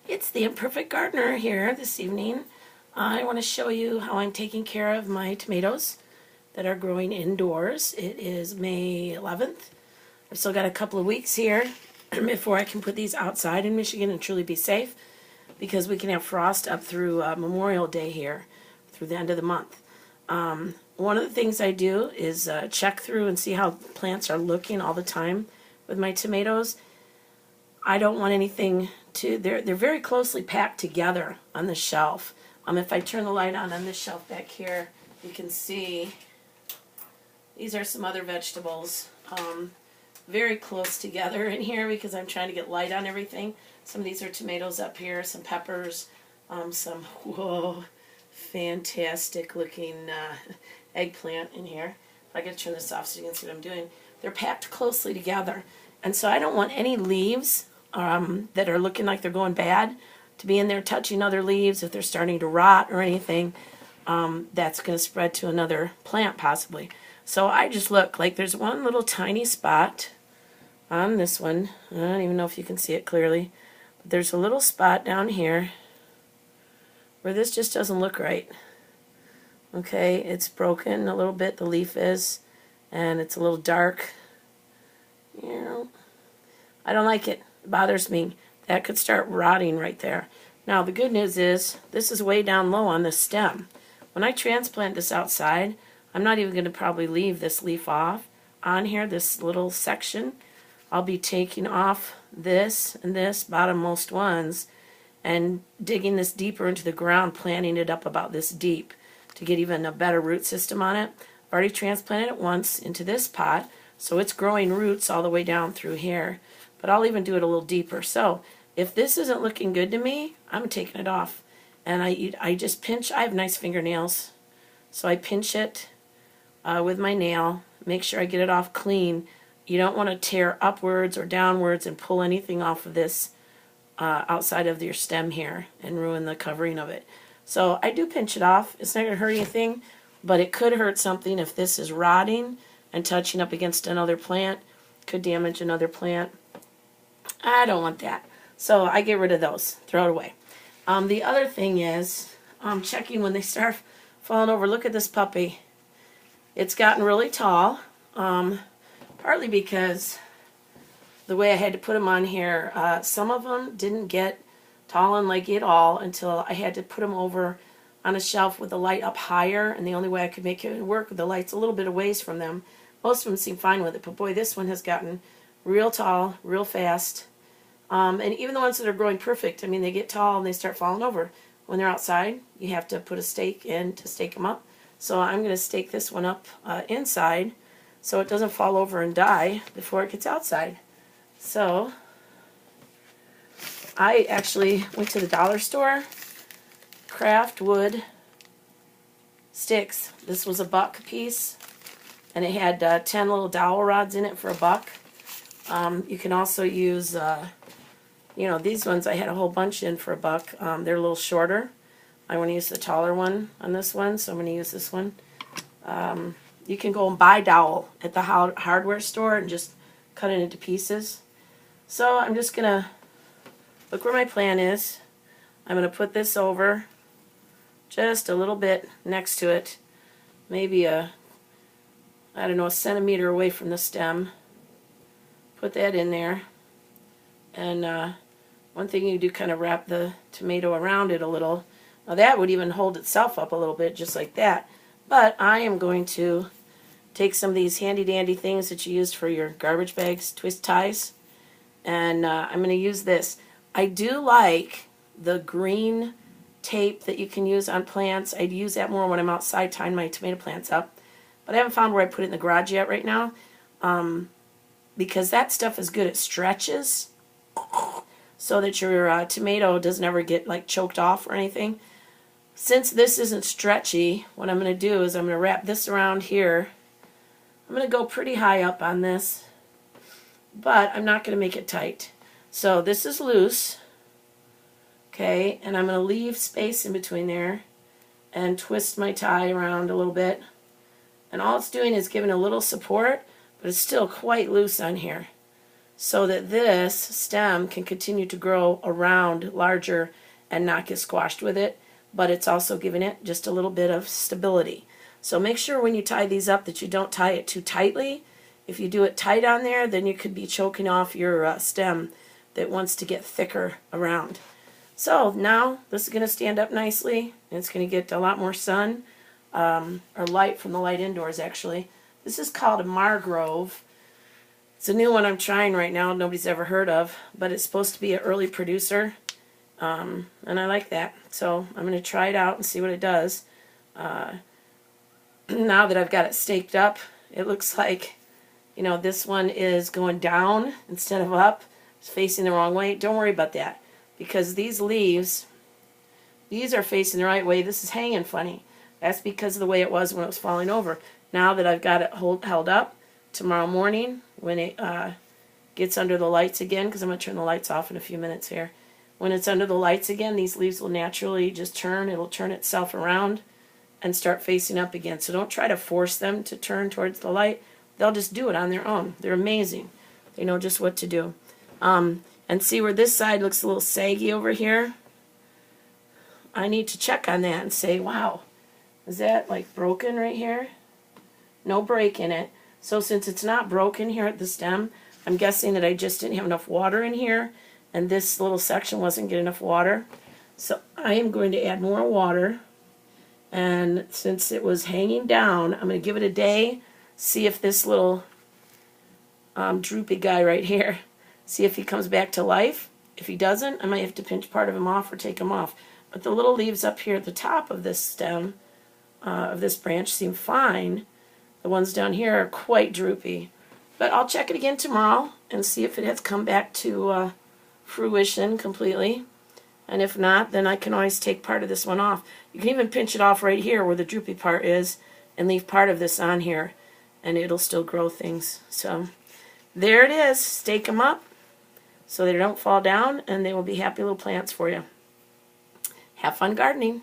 It's the Imperfect Gardener here this evening. I want to show you how I'm taking care of my tomatoes that are growing indoors. It is May 11th. I've still got a couple of weeks here before I can put these outside in Michigan and truly be safe, because we can have frost up through Memorial Day here through the end of the month. One of the things I do is check through and see how plants are looking all the time with my tomatoes. I don't want anything to, they're very closely packed together on the shelf. If I turn the light on this shelf back here, you can see these are some other vegetables. Very close together in here because I'm trying to get light on everything. Some of these are tomatoes up here, some peppers, some, whoa, fantastic looking eggplant in here. I gotta turn this off so you can see what I'm doing. They're packed closely together. And so I don't want any leaves that are looking like they're going bad to be in there touching other leaves. If they're starting to rot or anything, that's going to spread to another plant possibly. So I just look, like there's one little tiny spot on this one. I don't even know if you can see it clearly. But there's a little spot down here where this just doesn't look right. Okay, it's broken a little bit, the leaf is, and it's a little dark. You know, I don't like it. It bothers me. That could start rotting right there. Now the good news is this is way down low on the stem. When I transplant this outside, I'm not even going to probably leave this leaf off on here, this little section. I'll be taking off this and this bottommost ones and digging this deeper into the ground, planting it up about this deep to get even a better root system on it. I've already transplanted it once into this pot, so it's growing roots all the way down through here. But I'll even do it a little deeper. So if this isn't looking good to me, I'm taking it off. And I just pinch. I have nice fingernails, so I pinch it with my nail, make sure I get it off clean. You don't want to tear upwards or downwards and pull anything off of this outside of your stem here and ruin the covering of it. So I do pinch it off. It's not going to hurt anything, but it could hurt something if this is rotting and touching up against another plant. Could damage another plant. I don't want that. So I get rid of those. Throw it away. The other thing is checking when they start falling over. Look at this puppy. It's gotten really tall, partly because the way I had to put them on here, some of them didn't get tall and leggy at all until I had to put them over on a shelf with the light up higher, and the only way I could make it work with the lights a little bit away from them. Most of them seem fine with it, but boy, this one has gotten real tall, real fast. And even the ones that are growing perfect, I mean, they get tall and they start falling over. When they're outside, you have to put a stake in to stake them up. So I'm going to stake this one up inside so it doesn't fall over and die before it gets outside. So I actually went to the dollar store, craft wood sticks. This was $1 a piece, and it had 10 little dowel rods in it for $1. You can also use, you know, these ones I had a whole bunch in for $1. They're a little shorter. I want to use the taller one on this one, so I'm going to use this one. You can go and buy dowel at the hardware store and just cut it into pieces. So I'm just going to look where my plan is. I'm going to put this over just a little bit next to it, maybe I don't know, a centimeter away from the stem. Put that in there. And one thing you do, kind of wrap the tomato around it a little. Now that would even hold itself up a little bit, just like that. But I am going to take some of these handy-dandy things that you used for your garbage bags, twist ties, and I'm going to use this. I do like the green tape that you can use on plants. I'd use that more when I'm outside tying my tomato plants up. But I haven't found where I put it in the garage yet right now, because that stuff is good. It stretches so that your tomato doesn't ever get like choked off or anything. Since this isn't stretchy, what I'm going to do is I'm going to wrap this around here. I'm going to go pretty high up on this, but I'm not going to make it tight. So this is loose, okay, and I'm going to leave space in between there and twist my tie around a little bit. And all it's doing is giving a little support, but it's still quite loose on here. so that this stem can continue to grow around larger and not get squashed with it, but it's also giving it just a little bit of stability. So make sure when you tie these up that you don't tie it too tightly. If you do it tight on there, then you could be choking off your stem that wants to get thicker around. So now this is going to stand up nicely, and it's going to get a lot more sun, or light from the light indoors actually. This is called a Margrove. It's a new one I'm trying right now, nobody's ever heard of, but it's supposed to be an early producer, and I like that. So I'm going to try it out and see what it does. Now that I've got it staked up, it looks like, you know, this one is going down instead of up. It's facing the wrong way. Don't worry about that, because these leaves, these are facing the right way. This is hanging funny. That's because of the way it was when it was falling over. Now that I've got it held up, tomorrow morning when it gets under the lights again, because I'm going to turn the lights off in a few minutes here. When it's under the lights again, these leaves will naturally just turn. It'll turn itself around and start facing up again. So don't try to force them to turn towards the light. They'll just do it on their own. They're amazing. They know just what to do. And see where this side looks a little saggy over here? I need to check on that and say, wow, is that like broken right here? No break in it. So since it's not broken here at the stem, I'm guessing that I just didn't have enough water in here, and this little section wasn't getting enough water. So I am going to add more water, and since it was hanging down, I'm going to give it a day, see if this little droopy guy right here, see if he comes back to life. If he doesn't, I might have to pinch part of him off or take him off. But the little leaves up here at the top of this stem, of this branch, seem fine. The ones down here are quite droopy. But I'll check it again tomorrow and see if it has come back to fruition completely. And if not, then I can always take part of this one off. You can even pinch it off right here where the droopy part is and leave part of this on here, and it'll still grow things. So there it is. Stake them up so they don't fall down, and they will be happy little plants for you. Have fun gardening.